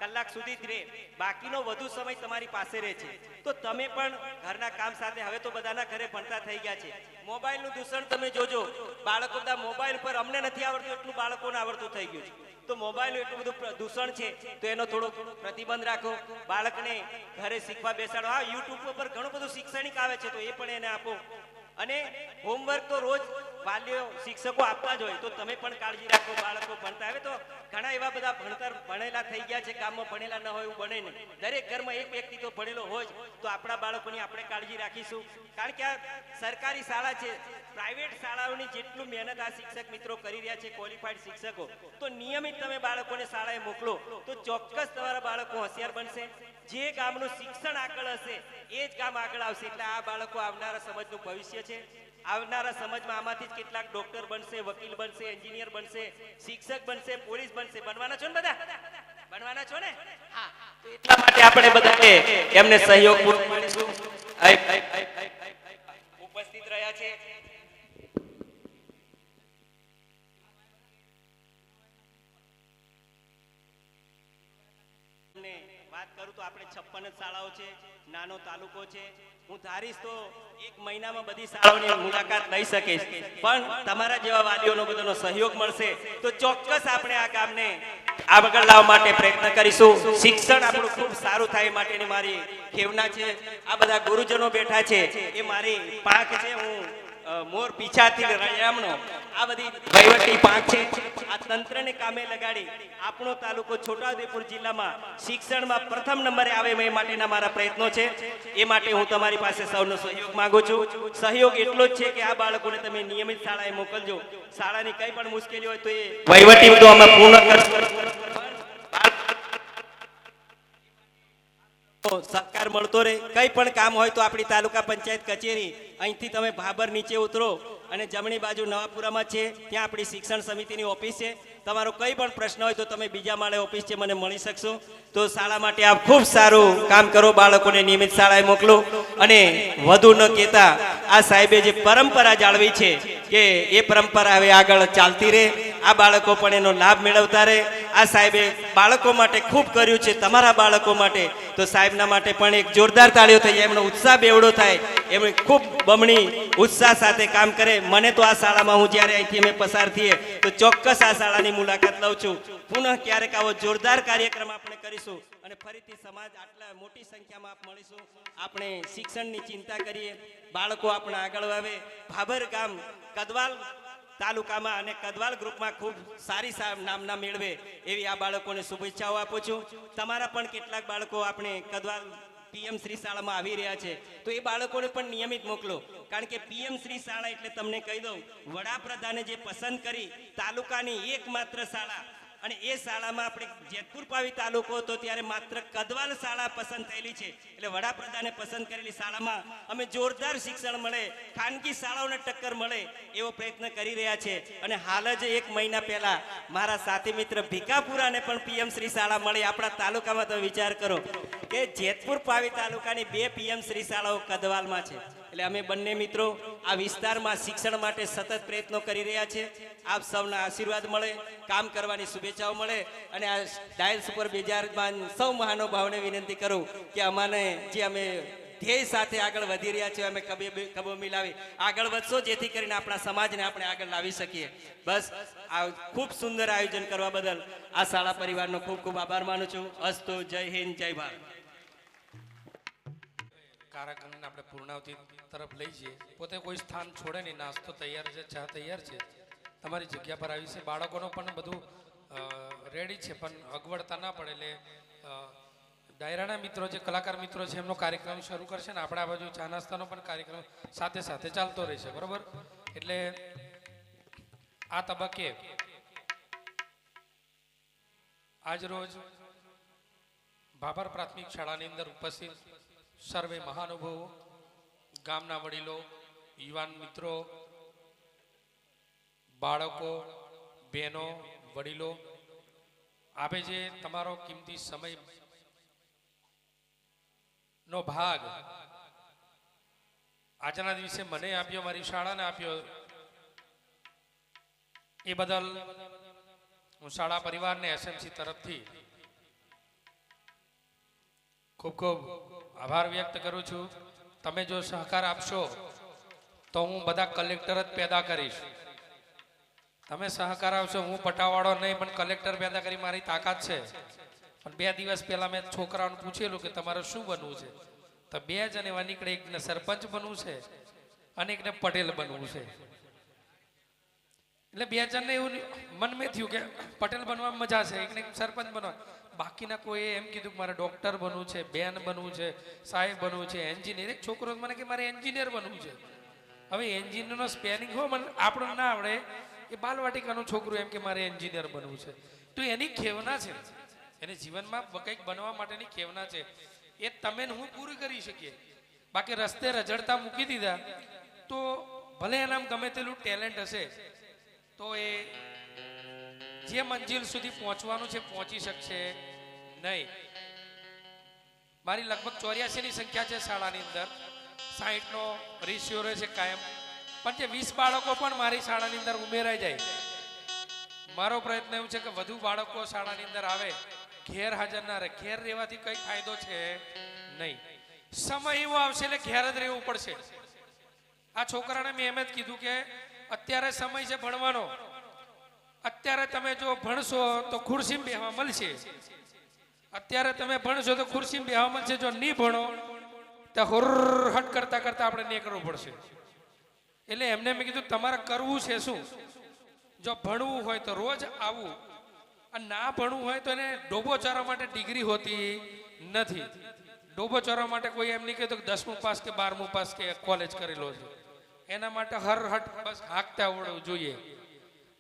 કલાક સુધી જ રહે, બાકીનો વધુ સમય તમારી પાસે રહે છે. તો તમે પણ ઘરના કામ સાથે, હવે તો બધાના ઘરે ભણતા થઈ ગયા છે, મોબાઈલનું દૂષણ તમે જોજો. બાળકો બધા મોબાઈલ પર અમને નથી આવડતું એટલું બાળકોને આવડતું થઈ ગયું છે. તો મોબાઈલ એટલું બધું દૂષણ છે, તો એનો થોડો પ્રતિબંધ રાખો. બાળકને ઘરે શીખવા બેસાડો. હા, યુટ્યુબ પર ઘણું બધું શૈક્ષણિક આવે છે, તો એ પણ એને આપો. અને હોમવર્ક તો રોજ વાલીઓ શિક્ષકો આપતા જ હોય, તો તમે પણ કાળજી રાખો. બાળકો ભણતા, હવે તો ઘણા એવા બધા ભણેલા થઈ ગયા છે, ગામમાં ભણેલા ન હોય એવું બને નહીં. દરેક ઘરમાં એક વ્યક્તિ તો ભણેલો હોય જ. તો આપણા બાળકોની આપણે કાળજી રાખીશું. કારણ કે આ સરકારી શાળા છે. પ્રાઇવેટ શાળાઓની જેટલું મહેનત આ શિક્ષક મિત્રો કરી રહ્યા છે, ક્વોલિફાઈડ શિક્ષકો, તો નિયમિત તમે બાળકોને શાળાએ મોકલો તો ચોક્કસ તમારા બાળકો હોશિયાર બનશે. જે ગામનું શિક્ષણ આગળ હશે એ જ ગામ આગળ આવશે. એટલે આ બાળકો આવનારા સમાજનું ભવિષ્ય છે. આવનારા સમાજમાં આમાંથી જ કેટલાક ડોક્ટર બનશે, વકીલ બનશે, એન્જિનિયર બનશે, શિક્ષક બનશે, પોલીસ બનશે. બનવાના છો ને બધા? બનવાના છો ને? હા. તો એટલા માટે આપણે બધાએ એમને સહયોગ પૂરો પાડીશું. ઉપસ્થિત રહ્યા છે વાત કરું તો આપણે 56 જ શાળાઓ છે, નાનો તાલુકો છે. હું ધારીશ તો એક મહિનામાં બધી શાળાઓની મુલાકાત લઈ શકીશ, પણ તમારા જેવા વાલીઓનો બધાનો સહયોગ મળશે તો ચોક્કસ આપણે આ ગામને આગળ લાવવા માટે પ્રયત્ન કરીશું. શિક્ષણ આપણું ખૂબ સારું થાય માટેની મારી ખેવના છે. આ બધા ગુરુજનો બેઠા છે એ મારી પાંખ છે. હું મોર પીછાથી રયામણો આ બધી વહીવટી પાંખ છે. આ તંત્રને કામે લગાડી આપણો તાલુકો છોટાઉદેપુર જિલ્લામાં શિક્ષણમાં પ્રથમ નંબરે આવે એ માટેના મારા પ્રયત્નો છે. એ માટે હું તમારી પાસે સૌનો સહયોગ માંગુ છું. સહયોગ એટલો જ છે કે આ બાળકોને તમે નિયમિત શાળાએ મોકલજો. શાળાની કઈ પણ મુશ્કેલી હોય તો એ વહીવટી તો અમે પૂર્ણ કરશું. સહકાર મળતો રહે. કઈ પણ કામ હોય તો આપણી તાલુકા પંચાયત કચેરી અહીંથી તમે ભાભર નીચે ઉતરો અને જમણી બાજુ નવાપુરામાં છે, ત્યાં આપણી શિક્ષણ સમિતિની ઓફિસ છે. તમારો કઈ પણ પ્રશ્ન હોય તો તમે બીજા માળે ઓફિસ છે, મને મળી શકશો. તો શાળા માટે આપ ખૂબ સારું કામ કરો, બાળકોને નિયમિત શાળાએ મોકલો. અને વધુ ન કહેતા આ સાહેબે જે પરંપરા જાળવી છે કે એ પરંપરા હવે આગળ ચાલતી રહે, આ બાળકો પણ એનો લાભ મેળવતા રહે. આ સાહેબે બાળકો માટે ખૂબ કર્યું છે, તમારા બાળકો માટે. તો સાહેબના માટે પણ એક જોરદાર તાળીઓ થઈ જાય, એમનો ઉત્સાહ બેવડો થાય, એમણે ખૂબ બમણી ઉત્સાહ સાથે કામ કરે. મને તો આ શાળામાં હું જ્યારે અહીંથી અમે પસાર થઈએ તો ચોક્કસ આ શાળાની મુલાકાત લઉં છું. પુનઃ ક્યારેક આવો જોરદાર કાર્યક્રમ આપણે કરીશું અને ફરીથી સમાજ આટલા મોટી સંખ્યામાં મળીશું. આપણે શિક્ષણની ચિંતા કરીએ, બાળકો આપણા આગળ આવે. ભાભર ગામ કદવાલ તાલુકામાં અને કદવાલ ગ્રુપમાં ખૂબ સારી નામના મેળવે એવી આ બાળકોને શુભેચ્છાઓ આપું છું. તમારા પણ કેટલાક બાળકો આપણે કદવાલ પીએમ શ્રી શાળામાં આવી રહ્યા છે તો એ બાળકોને પણ નિયમિત મોકલો. કારણ કે પીએમ શ્રી શાળા એટલે તમને કહી દઉં, વડાપ્રધાને જે પસંદ કરી તાલુકાની એકમાત્ર શાળા, અને એ શાળામાં આપણે જેતપુર પાવી તાલુકો હતો ત્યારે માત્ર કદવાલ શાળા પસંદ થયેલી છે. એટલે વડાપ્રધાને પસંદ કરેલી શાળામાં અમે જોરદાર શિક્ષણ મળે, ખાનગી શાળાઓને ટક્કર મળે એવો પ્રયત્ન કરી રહ્યા છે. અને હાલ જ 1 મહિના પહેલા મારા સાથી મિત્ર ભીખાપુરાને પણ પીએમ શ્રી શાળા મળી. આપણા તાલુકામાં તમે વિચાર કરો કે જેતપુર પાવી તાલુકાની 2 પીએમ શ્રી શાળાઓ કદવાલમાં છે. એટલે અમે બંને મિત્રો આ વિસ્તારમાં શિક્ષણ માટે સતત પ્રયત્નો કરી રહ્યા છે. આપ સૌના આશીર્વાદ મળે, કામ કરવાની શુભેચ્છાઓ મળે. અને આ ડાયલ્સ ઉપર બિરાજમાન સૌ મહાનુભાવોને વિનંતી કરું કે અમાને જે અમે ધ્યેય સાથે આગળ વધી રહ્યા છીએ અમે કબો મિલાવી આગળ વધશો, જેથી કરીને આપણા સમાજને આપણે આગળ લાવી શકીએ. બસ આ ખૂબ સુંદર આયોજન કરવા બદલ આ શાળા પરિવારનો ખૂબ ખૂબ આભાર માનું છું. અસ્તુ. જય હિન્દ, જય ભારત. કાર્યક્રમને આપણે પૂર્ણાવતી તરફ લઈ જઈએ. પોતે કોઈ સ્થાન છોડે નહીં, નાસ્તો તૈયાર છે, ચા તૈયાર છે, તમારી જગ્યા પર આવી છે. બાળકોનો પણ બધું રેડી છે, પણ અગવડતા ના પડે એટલે ડાયરાના મિત્રો જે કલાકાર મિત્રો છે એમનો કાર્યક્રમ શરૂ કરશે ને આપણે આ બાજુ ચા નાસ્તાનો પણ કાર્યક્રમ સાથે સાથે ચાલતો રહેશે. બરોબર? એટલે આ તબક્કે આજ રોજ ભાભર પ્રાથમિક શાળાની અંદર ઉપસ્થિત સર્વે મહાનુભાવો, ગામના વડીલો, યુવાન મિત્રો, બાળકો, બહેનો, વડીલો, આપે જે તમારો કિંમતી સમય નો ભાગ આજના દિવસે મને આપ્યો, મારી શાળાને આપ્યો, એ બદલ હું શાળા પરિવારને એસએમસી તરફથી ખૂબ ખૂબ આભાર વ્યક્ત કરું છું. તમે જો સહકાર આપશો તો હું બધા કલેક્ટર જ પેદા કરીશ. તમે સહકાર આપશો, હું પટાવાળો નહીં પણ કલેક્ટર પેદા કરી મારી તાકાત છે. પણ 2 દિવસ પહેલા મેં છોકરાઓને પૂછેલું કે તમારે શું બનવું છે, તો 2 જણ એવા નીકળે, એકને સરપંચ બનવું છે અને એકને પટેલ બનવું છે. એટલે 2 જણને એવું મનમાં થયું કે પટેલ બનવામાં મજા છે, એકને સરપંચ બનવા. બાકીના કોઈ એમ કીધું કે મારે ડોક્ટર બનવું છે, બેન બનવું છે, સાહેબ બનવું છે, એન્જિનિયર. એક છોકરો મને કે મારે એન્જિનિયર બનવું છે. હવે એન્જિનિયરનો સ્પેલિંગ હો મને આપણને ના આવડે, એ બાલવાટિકાનું છોકરું એમ કે મારે એન્જિનિયર બનવું છે. તો એની ખેવના છે, એને જીવનમાં કંઈક બનવા માટેની ખેવના છે. એ તમે ને હું પૂરી કરી શકીએ. બાકી રસ્તે રઝળતા મૂકી દીધા તો ભલે એનામ ગમે તેટલું ટેલેન્ટ હશે તો એ જે મંજિલ સુધી પહોંચવાનું છે પહોંચી શકશે નહીં. મારી લગભગ 84 ની સંખ્યા છે શાળાની અંદર, 60 નો રેશિયો રહે છે કાયમ, પણ જે 20 બાળકો પણ મારી શાળાની અંદર ઉમેરાઈ જાય. મારો પ્રયત્ન એવું છે કે વધુ બાળકો શાળાની અંદર આવે, ઘેર હાજર ના રહે. ઘેર રહેવાથી કઈ ફાયદો છે નહીં. સમય એવો આવશે એટલે ઘેર જ રહેવું પડશે. આ છોકરાને મેં એમ જ કીધું કે અત્યારે સમય છે ભણવાનો, અત્યારે તમે જો ભણશો તો ખુરશીમાં બેહવા મળશે, અત્યારે તમે ભણશો તો ખુરશીમાં બેહવા મળશે. જો નહીં ભણો તો હુર્રહટ કરતા કરતા આપણે નીકળવું પડશે. એટલે એમને મેં કીધું તમારે કરવું છે શું? જો ભણવું હોય તો રોજ આવવું, અને ના ભણવું હોય તો એને ડોબો ચારવા માટે ડિગ્રી હોતી નથી. ડોબો ચારવા માટે કોઈ એમ નહીં કહેતો કે 10મું પાસ કે 12મું પાસ કે કોલેજ કરેલો છે. એના માટે હરહટ બસ હાંકતા આવડવું જોઈએ.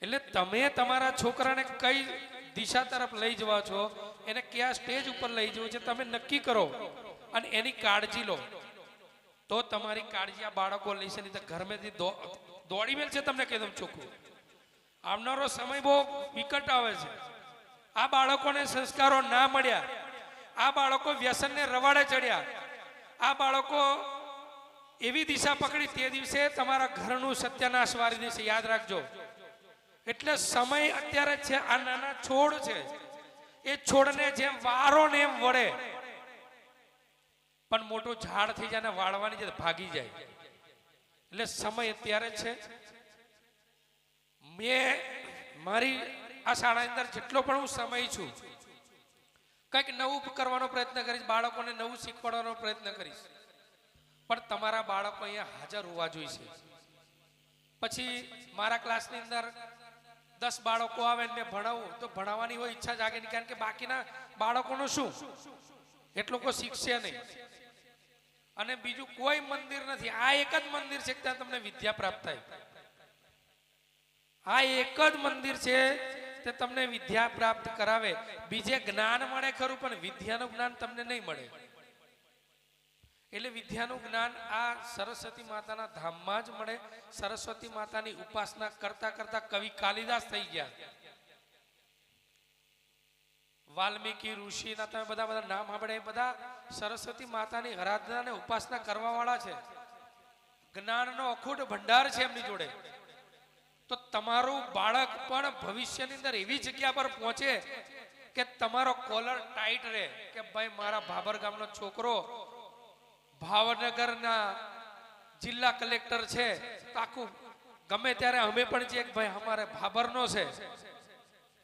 એટલે તમે તમારા છોકરાને કઈ દિશા તરફ લઈ જવા છો, એને કયા સ્ટેજ ઉપર લઈ જવું છે તમે નક્કી કરો અને એની કાળજી લો, તો તમારી કાળજી આ બાળકો લેશે. નહીં તો ઘરમેથી દોડી મેલ છે. તમને કહી દઉં ચોખ્ખું, આવનારો સમય બહુ વિકટ આવે છે. આ બાળકોને સંસ્કારો ના મળ્યા, આ બાળકો વ્યસનને રવાડે ચડ્યા, આ બાળકો એવી દિશા પકડી તે દિવસે તમારા ઘરનું સત્યાનાશ વારી દેશે. યાદ રાખજો. એટલે સમય અત્યારે છે. આ નાના છોડ છે, એ છોડને જેમ વારો ને એમ વળે, પણ મોટું ઝાડ થઈ જાય ને વાળવાની છે ભાગી જાય. એટલે સમય અત્યારે છે. મેં મારી આ શાળાની અંદર જેટલો પણ હું સમય છું, કંઈક નવું કરવાનો પ્રયત્ન કરીશ, બાળકોને નવું શીખવાડવાનો પ્રયત્ન કરીશ. પણ તમારા બાળકો અહીંયા હાજર હોવા જોઈશે. પછી મારા ક્લાસની અંદર 10 બાળકો આવે ને મેં ભણાવું તો ભણાવવાની હોય ઈચ્છા જાગે નહીં, કારણ કે બાકીના બાળકોનું શું, એટલું કોઈ શીખશે નહીં. અને બીજું કોઈ મંદિર નથી, આ એક જ મંદિર છે કે ત્યાં તમને વિદ્યા પ્રાપ્ત થાય. આ એક જ મંદિર છે તે તમને વિદ્યા પ્રાપ્ત કરાવે. બીજે જ્ઞાન મળે ખરું, પણ વિદ્યાનું જ્ઞાન તમને નહીં મળે. એટલે વિદ્યાનું જ્ઞાન આ સરસ્વતી માતાના ધામમાં જ મળે. સરસ્વતી માતાની ઉપાસના કરતા કરતા કવિ કાલિદાસ થઈ ગયા. વાલ્મીકી ઋષિના તમે બધા નામ સાંભળે, એ બધા સરસ્વતી માતાની આરાધના અને ઉપાસના કરવા વાળા છે. જ્ઞાનનો અખૂટ ભંડાર છે એમની જોડે. તો તમારું બાળક પણ ભવિષ્યની અંદર એવી જગ્યા પર પહોંચે કે તમારો કોલર ટાઈટ રહે કે ભાઈ મારા ભાભર ગામનો છોકરો ભાવનગરના જિલ્લા કલેક્ટર છે, તો આખું ગમે ત્યારે અમે પણ જે ભાઈ અમારે ભાભરનો છે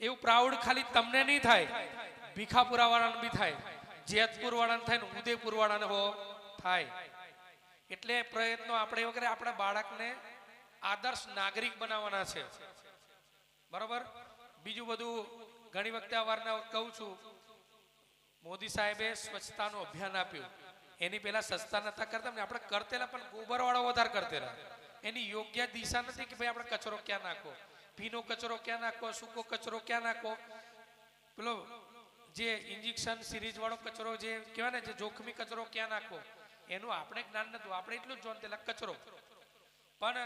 એવું પ્રાઉડ ખાલી તમને નહીં થાય, ભીખાપુરા વાળાને બી થાય, જેતપુર વાળાને થાય ને ઉદયપુર વાળાને હો થાય. એટલે પ્રયત્નો આપણે વગેરે આપણા બાળકને આદર્શ નાગરિક બનાવવાના છે. બરોબર. બીજું બધું ઘણી વખતે અવારનવાર કહું છું, મોદી સાહેબે સ્વચ્છતાનું અભિયાન આપ્યું. એની પહેલા સસ્તા નતા કરતા ને આપણે કરતેલા, પણ ગોબર વાળો વધારે કરતેલા. એની યોગ્ય દિશા નથી કે ભાઈ આપણે કચરો ક્યાં નાખો, ભીનો કચરો ક્યાં નાખો, સૂકો કચરો ક્યાં નાખો. પેલો જે ઇન્જેક્શન સિરીઝ વાળો કચરો જે કહેવાય ને, જે જોખમી કચરો ક્યાં નાખો, એનું આપણે જ્ઞાન નતું. આપણે એટલું જ જોનતેલા કચરો. પણ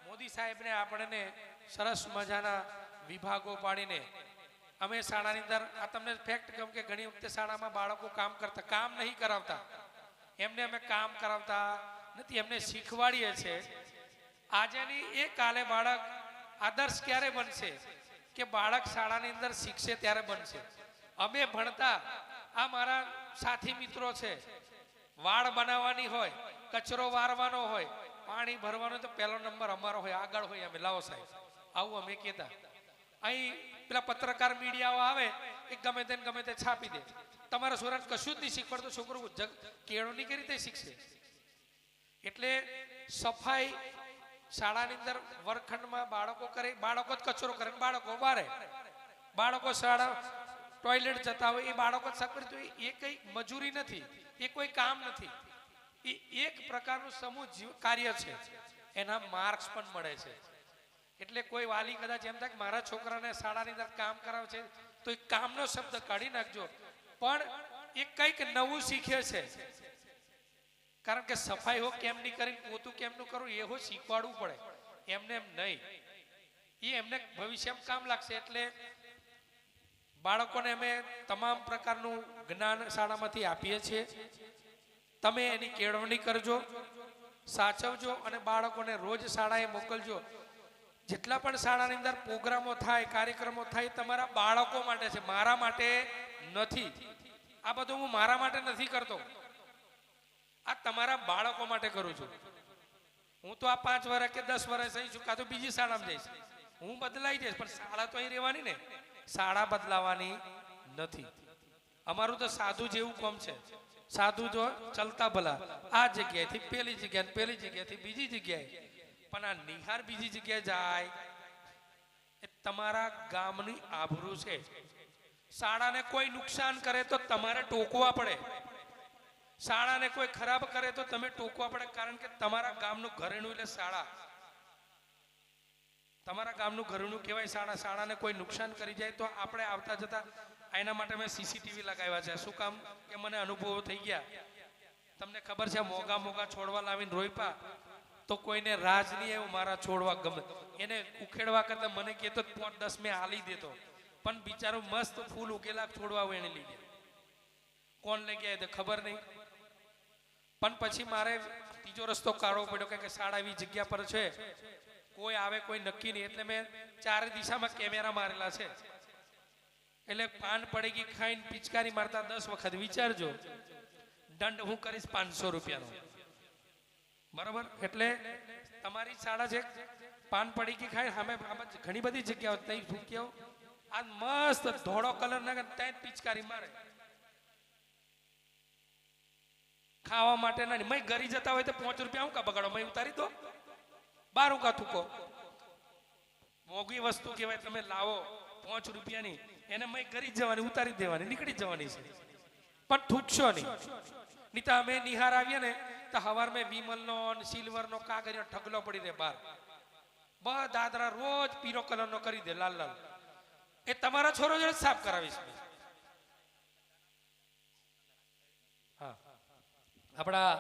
મોદી સાહેબને આપણને સરસ મજાના વિભાગો પાડીને અમે શાળાની અંદર, આ તમને ફેક્ટ કહું કે ઘણી વખતે શાળામાં બાળકો કામ કરતા, કામ નહીં કરાવતા, એમને અમે કામ કરાવતા નથી, એમને શીખવાડીએ છીએ. આજેની એ કાલે બાળક આદર્શ ક્યારે બનશે કે બાળક શાળાની અંદર શીખશે ત્યારે બનશે. અમે ભણતા, આ મારા સાથી મિત્રો છે, વાડ બનાવવાની હોય, કચરો વારવાનો હોય, પાણી ભરવાનું, તો પહેલો નંબર અમારો હોય, આગળ હોય. અમે લાવો સાહેબ, આવું અમે કહેતા. અહીં પેલા પત્રકાર મીડિયાઓ આવે એ ગમે તે છાપી દે. તમારા છોકરાને કશું જ નહીં શીખવાડતો, છોકરો કેળવણી કઈ રીતે શીખશે? એટલે સફાઈ શાળાની અંદર વર્ગખંડમાં બાળકો કરે, બાળકો જ કચરો કરે, બાળકો બારે, બાળકો શાળા ટોયલેટ જતા હોય એ બાળકો જ સાફ કરે. તો એ કઈ મજૂરી નથી, એ કોઈ કામ નથી, એ એક પ્રકારનું સમૂહ કાર્ય છે. એના માર્ક્સ પણ મળે છે. એટલે કોઈ વાલી કદાચ એમ થાય કે મારા છોકરાને શાળાની અંદર કામ કરાવે છે, તો એ કામનો શબ્દ કાઢી નાખજો. પણ એ કંઈક નવું શીખે છે. કારણ કે સફાઈ હો કેમની કરીને પોતું કેમનું કરવું એ હો શીખવાડવું પડે, એમને એમ નહીં. એ એમને ભવિષ્યમાં કામ લાગશે. એટલે બાળકોને અમે તમામ પ્રકારનું જ્ઞાન શાળામાંથી આપીએ છીએ. તમે એની કેળવણી કરજો, સાચવજો અને બાળકોને રોજ શાળાએ મોકલજો. જેટલા પણ શાળાની અંદર પ્રોગ્રામો થાય, કાર્યક્રમો થાય, તમારા બાળકો માટે છે, મારા માટે નથી. આ બધું હું મારા માટે નથી કરતો, આ તમારા બાળકો માટે કરું છું. હું તો આ 5 વર્ષ કે 10 વર્ષ અહીં છું, કાં તો બીજી શાળામાં જઈશ. હું બદલાઈ જઈશ, પણ શાળા તો અહીં રહેવાની ને. શાળા બદલાવાની નથી. અમારું તો સાધુ જેવું કામ છે. સાધુ જો ચલતા ભલા, આ જગ્યાએથી પેલી જગ્યાએ, પેલી જગ્યાએથી બીજી જગ્યાએ. પણ આ નિહાર બીજી જગ્યાએ જાય એ તમારા ગામની આબરૂ છે. શાળાને કોઈ નુકસાન કરે તો તમારે ટોકવા પડે. શાળાને કોઈ ખરાબ કરે તો તમે ટોકવા પડે. કારણ કે તમારા ગામનું ઘરેણું એટલે શાળા. તમારા ગામનું ઘરેણું કહેવાય શાળા. શાળાને કોઈ નુકસાન કરી જાય તો આપણે આવતા જતા એના માટે મેં સીસીટીવી લગાવ્યા છે. શું કામ? કે મને અનુભવો થઈ ગયા. તમને ખબર છે, મોગા મોગા છોડવા લાવીને રોઈપા તો કોઈને રાજ નહીં એવું મારા છોડવા ગમે. એને ઉખેડવા કરતા મને કહેતો 5-10 મેં હાલી દેતો. પણ બિચારો મસ્ત ફૂલ ઉગેલા છોડવા એને લઈ ગયા. કોણ લઈ ગયા એ તો ખબર નહીં. પણ પછી મારે ત્રીજો રસ્તો કાઢવો પડ્યો, કારણ કે શાળા એવી જગ્યા પર છે, કોઈ આવે કોઈ નક્કી નહીં. એટલે મેં 4 દિશામાં કેમેરા મારેલા છે. એટલે પાન પડી ગઈ ખાઈને પિચકારી મારતા 10 વખત વિચારજો. દંડ હું કરીશ 500 રૂપિયાનો. બરાબર? એટલે તમારી શાળા છે, પાન પડી ગઈ ખાઈ સામે ઘણી બધી જગ્યાઓ ત્યાં ભૂક્યાઓ આ મસ્ત ધોળો કલર ના ત્યાં પિચકારી મારે. ખાવા માટે ના મય ઘરી જતા હોય તો 5 રૂપિયા હું કા બગાડો, મય ઉતારી દો. 12 કા થૂકો. મોંઘી વસ્તુ કહેવાય, તમે લાવો 5 રૂપિયાની, એને મય ઘરી જવાની, ઉતારી દેવાની, નીકળી જવાની છે. પણ થૂકશો નહીં. નહીં તો અમે નિહાર આવીએ ને તો હવાર મેં વિમલનો સિલ્વરનો કાગળિયો ઢગલો પડી રહે બહાર. બધા દાદરા રોજ પીરો કલરનો કરી દે, લાલ લાલ. એ તમારા છોરો જોડે સાફ કરાવીશ. હા, આપણા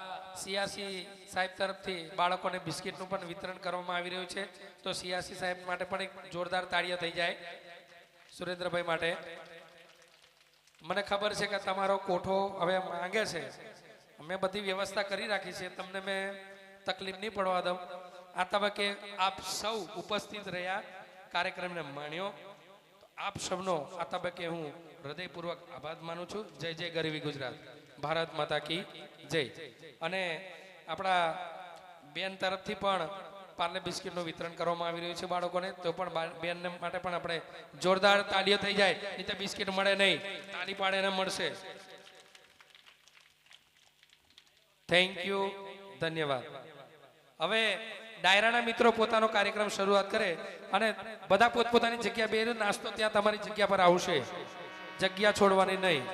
સીઆરસી સાહેબ તરફથી બાળકોને બિસ્કિટનું પણ વિતરણ કરવામાં આવી રહ્યું છે. તો સીઆરસી સાહેબ માટે પણ એક જોરદાર તાળીઓ થઈ જાય. સુરેન્દ્રભાઈ માટે. મને ખબર છે કે તમારો કોઠો હવે માંગે છે. અમે બધી વ્યવસ્થા કરી રાખી છે, તમને મેં તકલીફ નહીં પડવા દઉં. આ તબક્કે આપ સૌ ઉપસ્થિત રહ્યા, કાર્યક્રમને માણ્યો. તો આપ સૌનો આ તબક્કે હું હૃદયપૂર્વક આભાર માનું છું. જય જય ગરવી ગુજરાત, ભારત માતા કી જય. અને આપણા બેન તરફથી પણ પાર્લે બિસ્કિટનું વિતરણ કરવામાં આવી રહ્યું છે બાળકોને. તો પણ બેન માટે પણ આપણે જોરદાર તાળીઓ થઈ જાય. નહીં તો બિસ્કિટ મળે નહીં, તાળી પાડે ને મળશે. થેન્ક યુ, ધન્યવાદ. હવે ડાયરાના મિત્રો પોતાનો કાર્યક્રમ શરૂઆત કરે અને બધા પોતપોતાની જગ્યા બે નાસ્તો ત્યાં તમારી જગ્યા પર આવશે. જગ્યા છોડવાની નહીં.